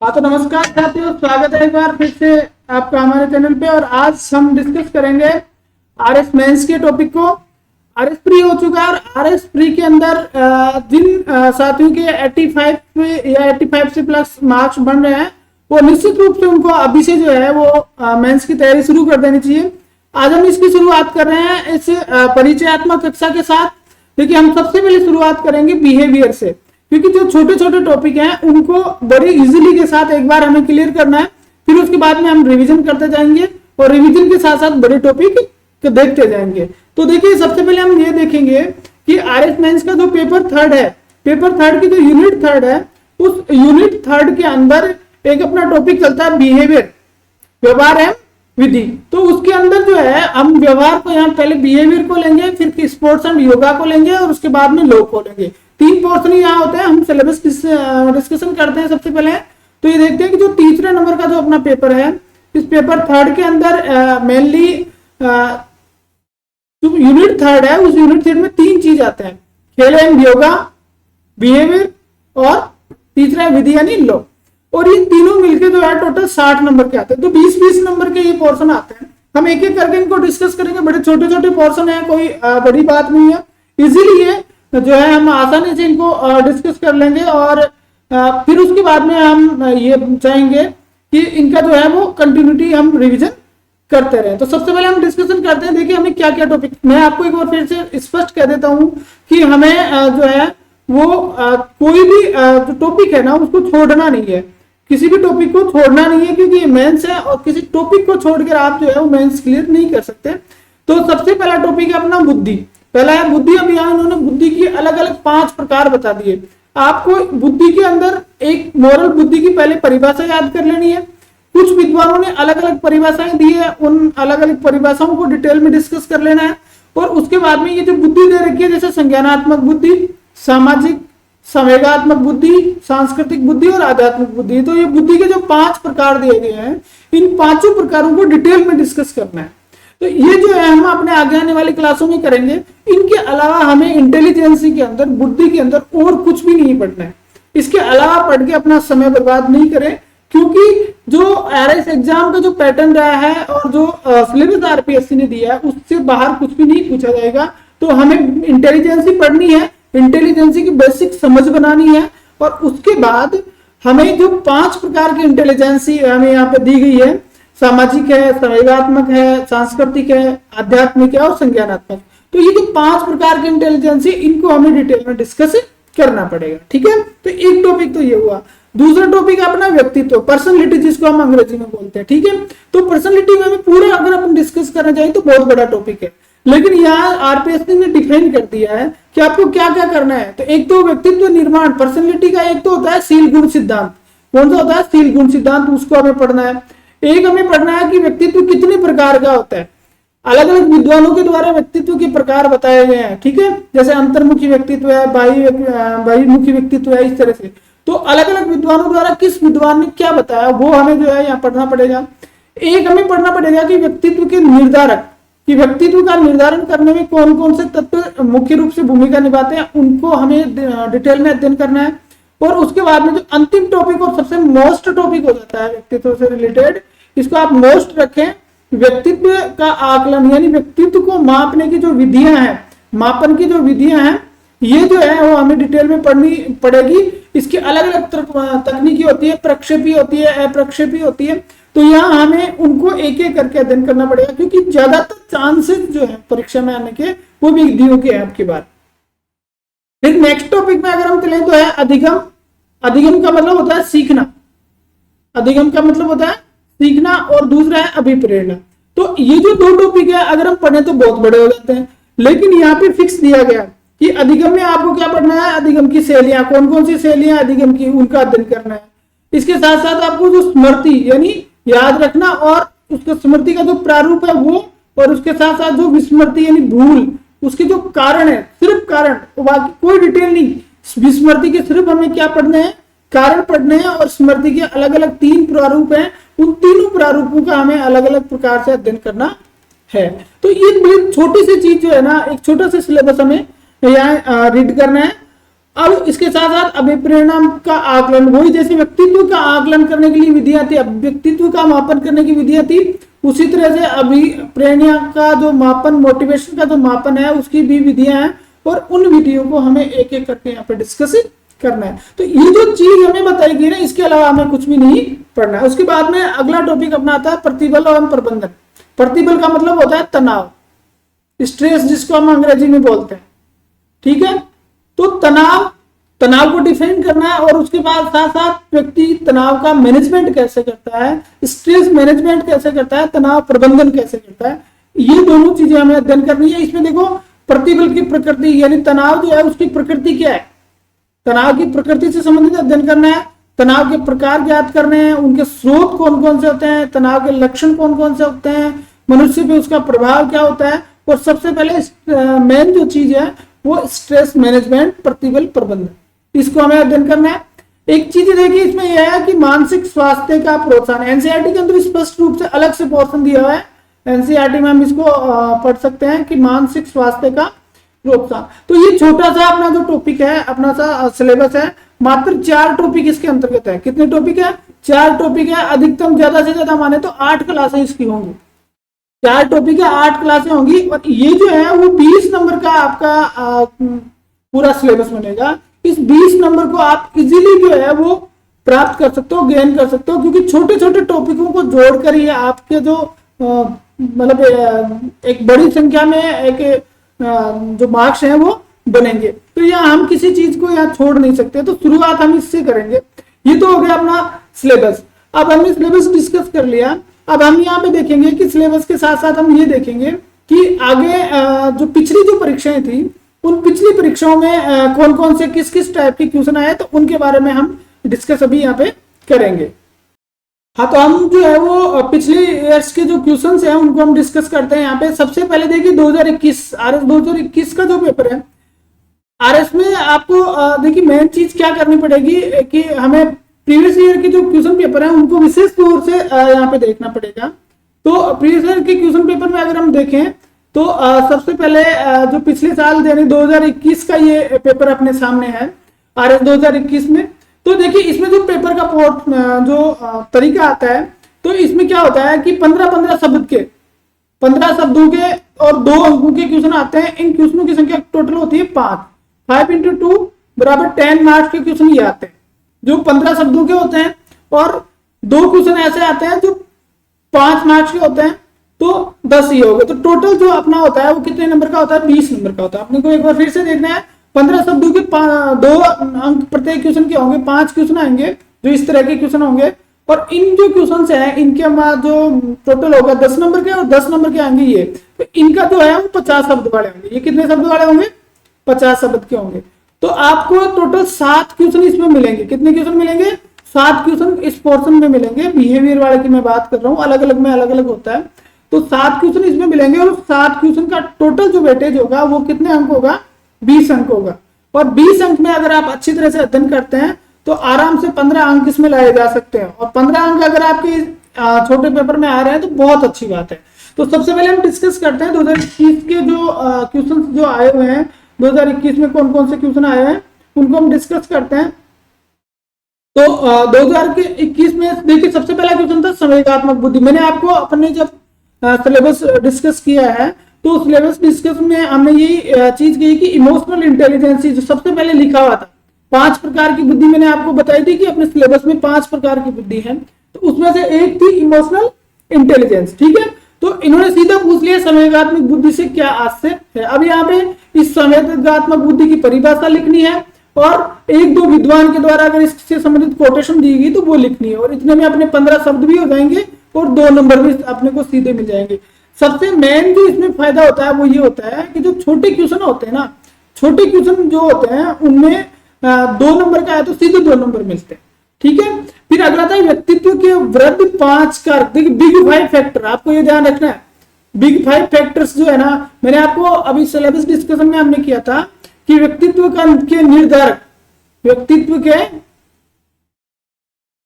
हाँ तो नमस्कार साथियों, स्वागत है एक बार फिर से आपका हमारे चैनल पे। और आज हम डिस्कस करेंगे आरएस मेंस के टॉपिक को। आरएस प्री हो चुका है और आरएस प्री के अंदर जिन साथियों के 85 या 85 से प्लस मार्क्स बन रहे हैं वो निश्चित रूप से उनको अभी से जो है वो मेंस की तैयारी शुरू कर देनी चाहिए। आज हम इसकी शुरुआत कर रहे हैं इस परिचयात्मक कक्षा के साथ। देखिए, हम सबसे पहले शुरुआत करेंगे बिहेवियर से, क्योंकि जो छोटे छोटे टॉपिक हैं उनको बड़ी इजीली के साथ एक बार हमें क्लियर करना है। फिर उसके बाद में हम रिवीजन करते जाएंगे और रिवीजन के साथ साथ बड़े टॉपिक देखते जाएंगे। तो देखिए, सबसे पहले हम ये देखेंगे कि आरएस मेंस का जो पेपर थर्ड है, पेपर थर्ड की जो यूनिट थर्ड है, उस यूनिट थर्ड के अंदर एक अपना टॉपिक चलता है बिहेवियर, व्यवहार एवं विधि। तो उसके अंदर जो है हम व्यवहार को यहाँ पहले बिहेवियर को लेंगे, फिर स्पोर्ट्स एंड योगा को लेंगे और उसके बाद में लॉ को लेंगे। 3 पोर्शन यहाँ होते हैं। हम सिलेबस डिस्कशन करते हैं सबसे पहले। तो ये देखते हैं कि जो तीसरे नंबर का जो अपना पेपर है, इस पेपर थर्ड के अंदर मेनली जो यूनिट थर्ड है, उस यूनिट थर्ड में 3 चीज आते हैं, खेल एंड योगा, बिहेवियर और तीसरा विधि यानी लॉ। और ये तीनों मिलकर जो है टोटल 60 नंबर के आते हैं। तो 20-20 नंबर के ये पोर्शन आते हैं। हम एक एक करके इनको डिस्कस करेंगे। बड़े छोटे छोटे पोर्शन है, कोई बड़ी बात नहीं है। इजीली ये जो है हम आसानी से इनको डिस्कस कर लेंगे और फिर उसके बाद में हम ये चाहेंगे कि इनका जो है वो कंटिन्यूटी हम रिवीजन करते रहे। तो सबसे पहले हम डिस्कशन करते हैं। देखिए, हमें क्या क्या टॉपिक, मैं आपको एक बार फिर से स्पष्ट कर देता हूं कि हमें जो है वो कोई भी जो टॉपिक है ना उसको छोड़ना नहीं है। किसी भी टॉपिक को छोड़ना नहीं है, क्योंकि ये मेंस है और किसी टॉपिक को छोड़कर आप जो है वो मेंस क्लियर नहीं कर सकते। तो सबसे पहला टॉपिक है अपना बुद्धि। पहला है बुद्धि। अब यहाँ इन्होंने बुद्धि की अलग अलग 5 प्रकार बता दिए। आपको बुद्धि के अंदर एक मॉरल बुद्धि की पहले परिभाषा याद कर लेनी है। कुछ विद्वानों ने अलग अलग परिभाषाएं दी है, उन अलग अलग परिभाषाओं को डिटेल में डिस्कस कर लेना है। और उसके बाद में ये जो बुद्धि दे रखी है, जैसे संज्ञानात्मक बुद्धि, सामाजिक, संवेगात्मक बुद्धि, सांस्कृतिक बुद्धि और आध्यात्मिक बुद्धि। तो ये बुद्धि के जो 5 प्रकार दिए गए हैं, इन 5 प्रकारों को डिटेल में डिस्कस करना है। तो ये जो है हम अपने आगे आने वाली क्लासों में करेंगे। इनके अलावा हमें इंटेलिजेंसी के अंदर, बुद्धि के अंदर और कुछ भी नहीं पढ़ना है। इसके अलावा पढ़ के अपना समय बर्बाद नहीं करें, क्योंकि जो आरएस एग्जाम का जो पैटर्न रहा है और जो सिलेबस आरपीएससी ने दिया है, उससे बाहर कुछ भी नहीं पूछा जाएगा। तो हमें इंटेलिजेंसी पढ़नी है, इंटेलिजेंसी की बेसिक समझ बनानी है और उसके बाद हमें जो 5 प्रकार की इंटेलिजेंसी हमें यहाँ पे दी गई है, सामाजिक है, संवेगात्मक है, सांस्कृतिक है, आध्यात्मिक है और संज्ञानात्मक। तो ये जो 5 प्रकार की इंटेलिजेंसी, इनको हमें डिटेल में डिस्कस करना पड़ेगा। ठीक है, तो एक टॉपिक तो ये हुआ। दूसरा टॉपिक अपना व्यक्तित्व, पर्सनैलिटी, जिसको हम अंग्रेजी में बोलते हैं। ठीक है, तो पर्सनैलिटी में पूरा अगर अपन डिस्कस करना चाहिए तो बहुत बड़ा टॉपिक है, लेकिन यहाँ आरपीएससी ने डिफाइन कर दिया है कि आपको क्या क्या करना है। तो एक तो व्यक्तित्व निर्माण, पर्सनैलिटी का एक तो होता है शील गुण सिद्धांत। कौन सा होता है? शील गुण सिद्धांत, उसको हमें पढ़ना है। एक हमें पढ़ना है कि व्यक्तित्व कितने प्रकार का होता है। अलग अलग विद्वानों के द्वारा व्यक्तित्व के प्रकार बताए गए हैं। ठीक है, जैसे अंतर्मुखी व्यक्तित्व है, बाह्यमुखी व्यक्तित्व है, इस तरह से। तो अलग अलग विद्वानों द्वारा किस विद्वान ने क्या बताया वो हमें जो है यहाँ पढ़ना पड़ेगा। एक हमें पढ़ना पड़ेगा कि व्यक्तित्व के निर्धारक, कि व्यक्तित्व का निर्धारण करने में कौन कौन से तत्व मुख्य रूप से भूमिका निभाते हैं, उनको हमें डिटेल में अध्ययन करना है। और उसके बाद में जो अंतिम टॉपिक और सबसे मोस्ट टॉपिक हो जाता है व्यक्तित्व से रिलेटेड, इसको आप मोस्ट रखें, व्यक्तित्व का आकलन, यानी व्यक्तित्व को मापने की जो विधियां हैं, मापन की जो विधियां हैं, ये जो है वो हमें डिटेल में पढ़नी पड़ेगी। इसकी अलग अलग तकनीकी होती है, प्रक्षेपी होती है, अप्रक्षेपी होती है। तो यहाँ हमें उनको एक एक करके अध्ययन करना पड़ेगा, क्योंकि ज्यादातर चांसेस जो है परीक्षा में आने के वो भी विधियों के हैं आपकी बात। फिर नेक्स्ट टॉपिक में अगर हम चलें तो है अधिगम। अधिगम का मतलब होता है सीखना। अधिगम का मतलब होता है सीखना और दूसरा है अभिप्रेरणा। तो ये जो 2 टॉपिक है अगर हम पढ़े तो बहुत बड़े हो जाते हैं, लेकिन यहाँ पे फिक्स दिया गया कि अधिगम में आपको क्या पढ़ना है, अधिगम की शैलियां, कौन कौन सी शैलियां अधिगम की, उनका अध्ययन करना है। इसके साथ साथ आपको जो स्मृति यानी याद रखना और उसका स्मृति का जो प्रारूप है वो, और उसके साथ साथ जो विस्मृति यानी भूल, उसके जो कारण है, सिर्फ कारण, बाकी कोई डिटेल नहीं। विस्मृति के सिर्फ हमें क्या पढ़ने हैं, कारण पढ़ने हैं। और स्मृति के अलग अलग 3 प्रारूप हैं, उन तीनों प्रारूपों का हमें अलग अलग प्रकार से अध्ययन करना है। तो ये बड़ी छोटी सी चीज जो है ना, एक छोटा सा सिलेबस हमें यहाँ रीड करना है। अब इसके साथ साथ अभिप्रेरणा का आकलन, वही जैसे व्यक्तित्व का आकलन करने के लिए विधियां थी, व्यक्तित्व का मापन करने की विधियां थी, उसी तरह से अभिप्रेरणा का जो मापन, मोटिवेशन का जो मापन है उसकी भी विधियां हैं, और उन विधियों को हमें एक एक करके यहाँ पे डिस्कस करना है। तो ये जो चीज हमें बताई गई ना, इसके अलावा हमें कुछ भी नहीं पढ़ना है। उसके बाद में अगला टॉपिक अपना आता है प्रतिबल एवं प्रबंधन। प्रतिबल का मतलब होता है तनाव, स्ट्रेस जिसको हम अंग्रेजी में बोलते हैं, ठीक है। तो तनाव को डिफाइन करना है, और उसके बाद साथ साथ व्यक्ति तनाव का मैनेजमेंट कैसे करता है, स्ट्रेस मैनेजमेंट कैसे करता है, तनाव प्रबंधन कैसे करता है, ये दोनों चीजें हमें अध्ययन करनी है। इसमें देखो प्रतिबल की प्रकृति, यानी तनाव जो है उसकी प्रकृति क्या है, तनाव की प्रकृति से संबंधित अध्ययन करना है। तनाव के प्रकार ज्ञात करने हैं, उनके स्रोत कौन कौन से होते हैं, तनाव के लक्षण कौन कौन से होते हैं, मनुष्य पे उसका प्रभाव क्या होता है, और सबसे पहले मेन जो चीज है वो स्ट्रेस मैनेजमेंट, प्रतिबल प्रबंधन, इसको हमें अध्ययन करना है। एक चीज देखिए इसमें यह है कि मानसिक स्वास्थ्य का प्रोत्साहन, एनसीईआरटी के अंदर स्पष्ट रूप से अलग से पोर्शन दिया हुआ है, एनसीईआरटी में हम इसको पढ़ सकते हैं कि मानसिक स्वास्थ्य का प्रोत्साहन। तो ये छोटा सा अपना जो टॉपिक है, अपना सा सिलेबस है, मात्र 4 टॉपिक इसके अंतर्गत है। कितने टॉपिक है? 4 टॉपिक है। अधिकतम ज्यादा से ज्यादा माने तो 8 क्लासें इसकी होंगी, 4 टॉपिक है, 8 क्लासें होंगी, और ये जो है वो 20 नंबर का आपका पूरा सिलेबस बनेगा। इस 20 नंबर को आप इजीली जो है वो प्राप्त कर सकते हो, गेन कर सकते हो, क्योंकि छोटे छोटे टॉपिकों को जोड़कर ही आपके जो मतलब एक बड़ी संख्या में एक जो मार्क्स हैं वो बनेंगे। तो यहाँ हम किसी चीज को यहाँ छोड़ नहीं सकते, तो शुरुआत हम इससे करेंगे। ये तो हो गया अपना सिलेबस। अब हमने सिलेबस डिस्कस कर लिया, अब हम यहाँ पे देखेंगे कि सिलेबस के साथ साथ हम ये देखेंगे कि आगे जो पिछली जो परीक्षाएं थी, उन पिछली परीक्षाओं में कौन कौन से किस किस टाइप के क्वेश्चन आए, तो उनके बारे में हम डिस्कस अभी यहाँ पे करेंगे। हाँ, तो हम जो है वो पिछले ईयर्स के जो क्वेश्चंस हैं उनको हम डिस्कस करते हैं यहाँ पे। सबसे पहले देखिए 2021 आरएस 2021 का जो पेपर है, आरएस में आपको देखिए मेन चीज क्या करनी पड़ेगी कि हमें प्रीवियस ईयर के जो क्वेश्चन पेपर है उनको विशेष तौर से यहाँ पे देखना पड़ेगा। तो प्रीवियस ईयर के क्वेश्चन पेपर में अगर हम देखें तो सबसे पहले जो पिछले साल यानी 2021 का ये पेपर अपने सामने है, आरएस 2021 में। तो देखिए इसमें जो पेपर का जो तरीका आता है, तो इसमें क्या होता है कि 15-15 शब्द के 15 शब्दों के और 2 अंकों के क्वेश्चन आते हैं। इन क्वेश्चनों की संख्या टोटल होती है 5 इंटू 2 बराबर 10 मार्क्स के क्वेश्चन ये आते हैं, जो 15 शब्दों के होते हैं, और 2 क्वेश्चन ऐसे आते हैं जो 5 मार्क्स के होते हैं, तो 10 ही हो गए। तो टोटल जो अपना होता है वो कितने नंबर का होता है? 20 नंबर का होता है। अपने को एक बार फिर से देखना है, 15 शब्दों के 2 अंक प्रत्येक क्वेश्चन के होंगे, 5 क्वेश्चन आएंगे जो इस तरह के क्वेश्चन होंगे, और इन जो क्वेश्चन है इनके बाद जो टोटल होगा 10 नंबर के, और 10 नंबर के आएंगे ये, तो इनका जो है वो 50 शब्द वाले होंगे। ये कितने शब्द वाले होंगे? 50 शब्द के होंगे। तो आपको टोटल 7 क्वेश्चन इसमें मिलेंगे। कितने क्वेश्चन मिलेंगे? 7 क्वेश्चन इस पोर्शन में मिलेंगे। बिहेवियर वाले की मैं बात कर रहा हूँ, अलग अलग में अलग अलग होता है। तो 7 क्वेश्चन इसमें मिलेंगे, और 7 क्वेश्चन का टोटल जो वेटेज होगा वो कितने अंक होगा? 20 अंक होगा। और 20 अंक में अगर आप अच्छी तरह से अध्ययन करते हैं तो आराम से 15 अंक इसमें लाए जा सकते हैं, और 15 अंक अगर आपके छोटे पेपर में आ रहे हैं तो बहुत अच्छी बात है। तो सबसे पहले हम डिस्कस करते हैं 2021 के जो क्वेश्चन जो आए हुए हैं, 2021 में कौन कौन से क्वेश्चन आए हैं उनको हम डिस्कस करते हैं। तो 2021 में देखिए सबसे पहला क्वेश्चन था संवेगात्मक बुद्धि। मैंने आपको अपने जब सिलेबस डिस्कस किया है तो सिलेबस डिस्कस में हमने यही चीज कही कि इमोशनल इंटेलिजेंस जो सबसे पहले लिखा हुआ था, 5 प्रकार की बुद्धि मैंने आपको बताई थी कि अपने सिलेबस में 5 प्रकार की बुद्धि है, तो उसमें से एक थी इमोशनल इंटेलिजेंस। ठीक है, तो इन्होंने सीधा पूछ लिया संवेगात्मक बुद्धि से क्या आशय है। अब यहाँ पे इस संवेगात्मक बुद्धि की परिभाषा लिखनी है, और 1-2 विद्वान के द्वारा अगर इससे संबंधित कोटेशन दी गई तो वो लिखनी है, और इतने में अपने 15 शब्द भी हो जाएंगे और 2 नंबर भी अपने को सीधे मिल जाएंगे। सबसे मेन जो इसमें फायदा होता है वो ये होता है कि जो छोटे क्वेश्चन होते हैं ना, छोटे क्वेश्चन जो होते हैं उनमें 2 नंबर का है तो सीधे 2 नंबर मिलते हैं। ठीक है, फिर अगला था व्यक्तित्व के वृद्धि 5 कारक। देखिए बिग 5 फैक्टर आपको ये ध्यान रखना है। बिग 5 फैक्टर्स जो है ना, मैंने आपको अभी सिलेबस डिस्कशन में हमने किया था कि व्यक्तित्व के निर्धारक, व्यक्तित्व के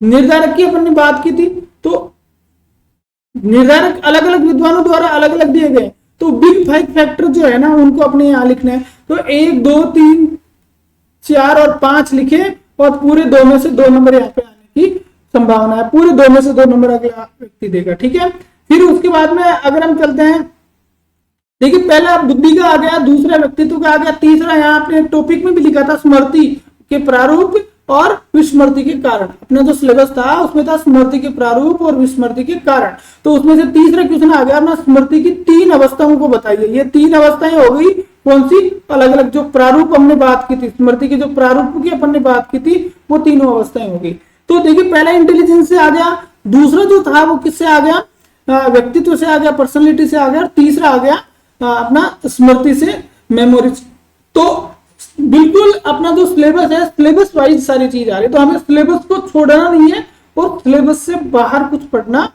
निर्धारक की अपन ने बात की थी। तो निर्धारक अलग अलग विद्वानों द्वारा अलग अलग दिए गए, तो बिग 5 फैक्टर जो है ना उनको अपने यहां लिखना है। तो 1, 2, 3, 4 और 5 लिखे और पूरे 2 में से 2 नंबर यहाँ पे आने की संभावना है, पूरे 2 में से 2 नंबर अगला व्यक्ति देगा। ठीक है, फिर उसके बाद में अगर हम चलते हैं, देखिए पहला बुद्धि का आ गया, दूसरा व्यक्तित्व का आ गया, तीसरा यहाँ आपने टॉपिक में भी लिखा था स्मृति के प्रारूप और विस्मृति के कारण। अपना जो सिलेबस था उसमें था स्मृति के प्रारूप और विस्मृति के कारण, तो उसमें से तीसरा क्वेश्चन आ गया अपना स्मृति की 3 अवस्थाओं को बताइए। ये 3 अवस्थाएं हो गई कौन सी, अलग अलग जो प्रारूप हमने बात की थी, स्मृति के जो प्रारूप की अपन ने बात की थी वो तीनों अवस्थाएं हो गई। तो देखिए पहला इंटेलिजेंस से आ गया, दूसरा जो था वो किससे आ गया, व्यक्तित्व से आ गया, पर्सनैलिटी से आ गया, और तीसरा आ गया अपना स्मृति से, मेमोरी। तो बिल्कुल अपना जो सिलेबस है सिलेबस वाइज सारी चीज आ रही है, तो हमें सिलेबस को छोड़ना नहीं है और सिलेबस से बाहर कुछ पढ़ना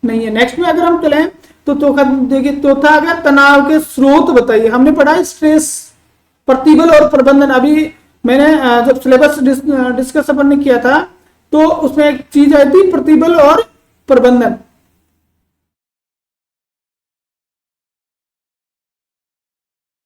नहीं है। नेक्स्ट में अगर हम चले तो देखिए चौथा आ गया तनाव के स्रोत बताइए। हमने पढ़ा स्ट्रेस, प्रतिबल और प्रबंधन। अभी मैंने जब सिलेबस डिस्कस अपन ने किया था तो उसमें एक चीज आई थी प्रतिबल और प्रबंधन।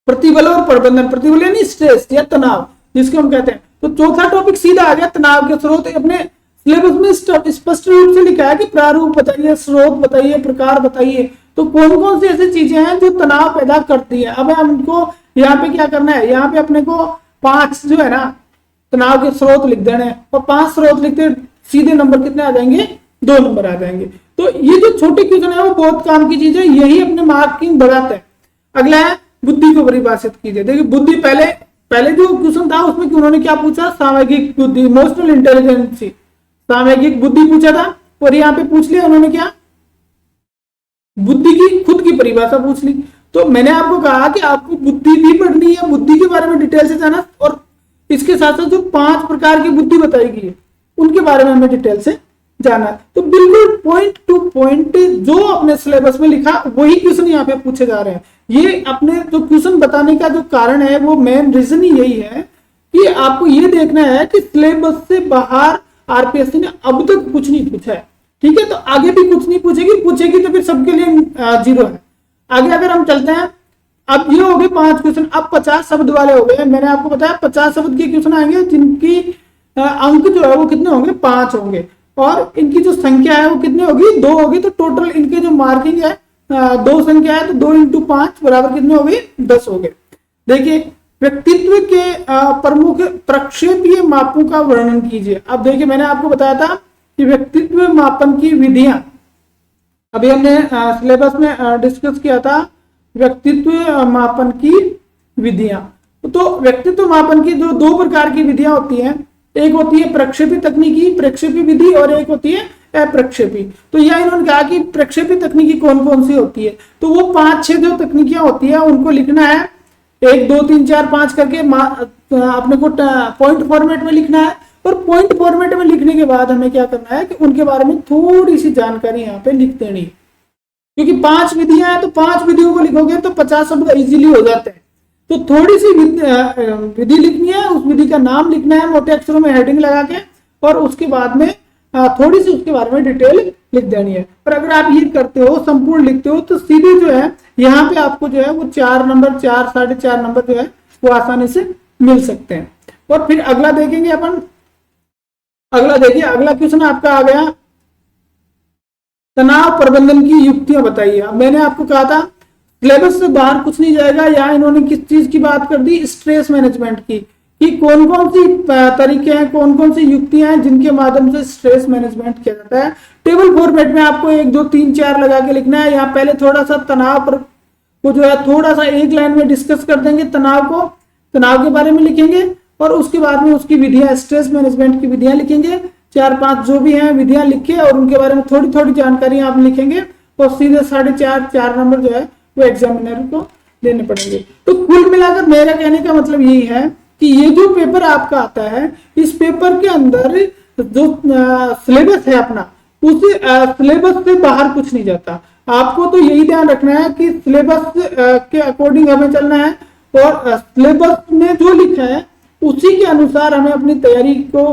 प्रतिबल और प्रबंधन, प्रतिबल यानी स्ट्रेस या तनाव जिसको हम कहते हैं। तो चौथा टॉपिक सीधा आ गया तनाव के स्रोत। अपने सिलेबस में स्पष्ट रूप से लिखा है कि प्रारूप बताइए, स्रोत बताइए, प्रकार बताइए। तो कौन कौन सी ऐसी चीजें हैं जो तनाव पैदा करती है। अब हमको यहाँ पे क्या करना है, यहाँ पे अपने को 5 जो है ना तनाव के स्रोत लिख देने हैं, और 5 स्रोत लिखते सीधे नंबर कितने आ जाएंगे, 2 नंबर आ जाएंगे। तो ये जो छोटे क्वेश्चन है वो बहुत काम की चीज है, यही अपने मार्किंग बढ़ाता है। अगला है बुद्धि को परिभाषित कीजिए। देखिए बुद्धि पहले जो क्वेश्चन था उसमें उन्होंने क्या पूछा, सामग्रिक बुद्धि, इमोशनल इंटेलिजेंसी, सामग्रिक बुद्धि पूछा था, और यहाँ पे पूछ लिया उन्होंने क्या, बुद्धि की खुद की परिभाषा पूछ ली। तो मैंने आपको कहा कि आपको बुद्धि भी पढ़नी है, बुद्धि के बारे में डिटेल से जाना, और इसके साथ साथ जो 5 प्रकार की बुद्धि बताई गई है उनके बारे में हमें डिटेल से जाना है। तो बिल्कुल पॉइंट टू पॉइंट जो अपने सिलेबस में लिखा वही क्वेश्चन यहाँ पे पूछे जा रहे हैं। ये अपने जो क्वेश्चन बताने का जो कारण है वो मेन रीजन ही यही है कि आपको ये देखना है कि सिलेबस से बाहर आरपीएससी ने अब तक कुछ नहीं पूछा है। ठीक है, तो आगे भी कुछ नहीं पूछेगी तो फिर सबके लिए 0 है। आगे अगर हम चलते हैं, अब ये हो गए 5 क्वेश्चन, अब 50 शब्द वाले हो गए। मैंने आपको बताया 50 शब्द के क्वेश्चन आएंगे जिनकी अंक जो है वो कितने होंगे, 5 होंगे, और इनकी जो संख्या है वो कितनी होगी, 2 होगी। तो टोटल इनके जो मार्किंग है 2 संख्या है, तो 2 × 5 बराबर कितने हो गए, 10 हो गए। देखिए व्यक्तित्व के प्रमुख प्रक्षेपीय मापों का वर्णन कीजिए। अब देखिए मैंने आपको बताया था कि व्यक्तित्व मापन की विधियां, अभी हमने सिलेबस में डिस्कस किया था व्यक्तित्व मापन की विधियां। तो व्यक्तित्व मापन की जो 2 प्रकार की विधियां होती हैं, एक होती है प्रक्षेपी तकनीकी, प्रक्षेपी विधि, और एक होती है अप्रक्षेपी। तो यह इन्होंने कहा कि प्रक्षेपी तकनीकी कौन कौन सी होती है, तो वो 5-6 जो तकनीकियां होती है उनको लिखना है 1 2 3 4 5 करके अपने को पॉइंट फॉर्मेट में लिखना है। और पॉइंट फॉर्मेट में लिखने के बाद हमें क्या करना है कि उनके बारे में थोड़ी सी जानकारी यहाँ पे लिख देनी, क्योंकि 5 विधियां हैं तो 5 विधियों को लिखोगे तो 50 शब्द इजीली हो जाते हैं। तो थोड़ी सी विधि लिखनी है, उस विधि का नाम लिखना है मोटे अक्षरों में हेडिंग लगा के, और उसके बाद में थोड़ी सी उसके बारे में डिटेल लिख देनी है। पर अगर आप ये करते हो, संपूर्ण लिखते हो, तो सीधे जो है यहाँ पे आपको जो है वो 4 नंबर 4 4.5 नंबर जो है वो आसानी से मिल सकते हैं। और फिर अगला देखेंगे अपन, अगला देखिए, अगला क्वेश्चन आपका आ गया तनाव प्रबंधन की युक्तियां बताइए। मैंने आपको कहा था सिलेबस से बाहर कुछ नहीं जाएगा। यहाँ इन्होंने किस चीज की बात कर दी, स्ट्रेस मैनेजमेंट की, कि कौन कौन सी तरीके हैं, कौन कौन सी युक्तियां हैं जिनके माध्यम से स्ट्रेस मैनेजमेंट किया जाता है। टेबल फॉर्मेट में आपको 1 2 3 4 लगा के लिखना है। यहाँ पहले थोड़ा सा तनाव को जो है थोड़ा सा एक लाइन में डिस्कस कर देंगे, तनाव के बारे में लिखेंगे, और उसके बाद में उसकी विधियां, स्ट्रेस मैनेजमेंट की विधियां लिखेंगे। 4-5 जो भी हैं विधियां लिखे और उनके बारे में थोड़ी थोड़ी जानकारी आप लिखेंगे, और सीधे 4.5 नंबर जो है वो एग्जामिनर को देने पड़ेंगे। तो कुल मिलाकर मेरा कहने का मतलब यही है कि ये जो पेपर आपका आता है, इस पेपर के अंदर जो सिलेबस है अपना, उस सिलेबस से बाहर कुछ नहीं जाता। आपको तो यही ध्यान रखना है कि सिलेबस के अकॉर्डिंग हमें चलना है, और सिलेबस में जो लिखा है उसी के अनुसार हमें अपनी तैयारी को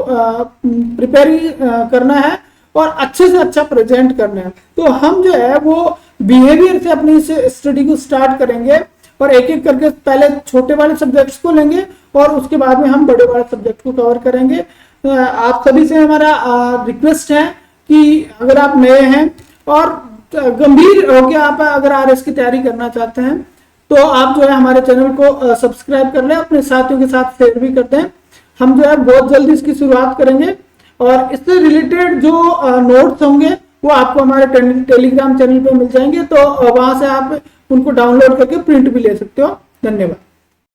प्रिपेयर करना है और अच्छे से अच्छा प्रेजेंट करना है। तो हम जो है वो बिहेवियर से अपनी स्टडी को स्टार्ट करेंगे, और एक एक करके पहले छोटे वाले सब्जेक्ट्स को लेंगे और उसके बाद में हम बड़े वाले सब्जेक्ट को कवर करेंगे। आप सभी से हमारा रिक्वेस्ट है कि अगर आप नए हैं और गंभीर होकर आप अगर आरएस की तैयारी करना चाहते हैं तो आप जो है हमारे चैनल को सब्सक्राइब कर लें, अपने साथियों के साथ शेयर भी करते हैं। हम जो है बहुत जल्दी इसकी शुरुआत करेंगे और इससे रिलेटेड जो नोट्स होंगे वो आपको हमारे टेलीग्राम चैनल पे मिल जाएंगे, तो वहां से आप उनको डाउनलोड करके प्रिंट भी ले सकते हो। धन्यवाद।